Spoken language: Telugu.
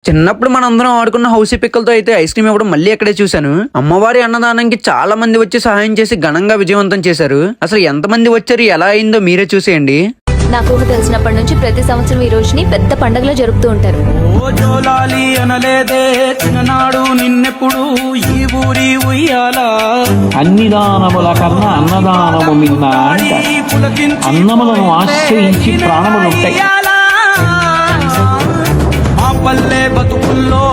చిన్నప్పుడు మనందరం ఆడుకున్న హౌసీ పిక్కలతో అయితే ఐస్ క్రీమ్ ఇవ్వడం మళ్ళీ ఎక్కడే చూశాను. అమ్మవారి అన్నదానానికి చాలా మంది వచ్చి సహాయం చేసి ఘనంగా విజయవంతం చేశారు. అసలు ఎంతమంది వచ్చారు, ఎలా అయిందో మీరే చూసేయండి. నాకు తెలిసినప్పటి నుంచి ప్రతి సంవత్సరం ఈ రోజుని పెద్ద పండుగలో జరుపుతూ ఉంటారు. నిన్నెప్పుడు ఈ ఊరి ఉయ్యాల అన్ని దానముల కన్నా అన్నదానము మిన్న అంటారు. అన్నములను ఆశ్రయించి ప్రాణములుంటాయి. మా పల్లె బతుకుల్లో